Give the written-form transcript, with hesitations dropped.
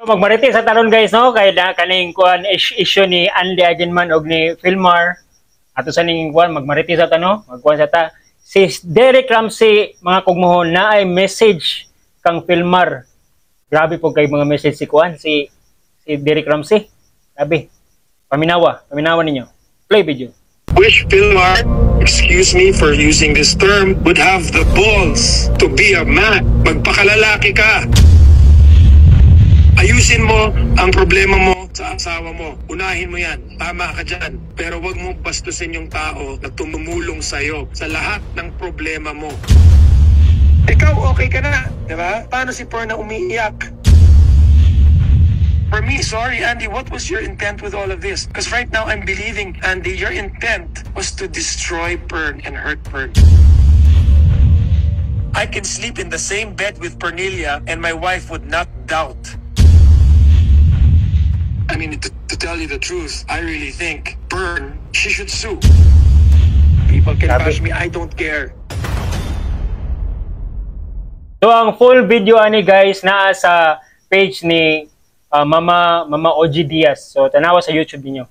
Magmariti sa taron guys no kay na kaning kuan issue ni Andy Agenman og ni Filmar ato sa ning kuan magmariti sa tano magkuan sa ta si Derek Ramsey mga kugmuhon na ay message kang Filmar. Grabe po kay mga message si kuan si Derek Ramsey. Grabe. Paminawa ninyo. Play video. Wish Filmar, excuse me for using this term, would have the balls to be a man. Magpakalalaki ka. Ayusin mo ang problema mo sa asawa mo. Unahin mo yan. Tama ka dyan. Pero wag mong bastusin yung tao na tumumulong sa'yo sa lahat ng problema mo. Ikaw okay ka na, di ba? Paano si Perna umiiyak? For me, sorry Andy, what was your intent with all of this? Because right now I'm believing, Andy, your intent was to destroy Pern and hurt Pern. I can sleep in the same bed with Pernilia and my wife would not doubt. I mean, to tell you the truth, I really think Pern, she should sue. People can bash me, I don't care. So ang full video ani guys naa sa page ni Mama OG Diaz. So tanawa sa YouTube niyo.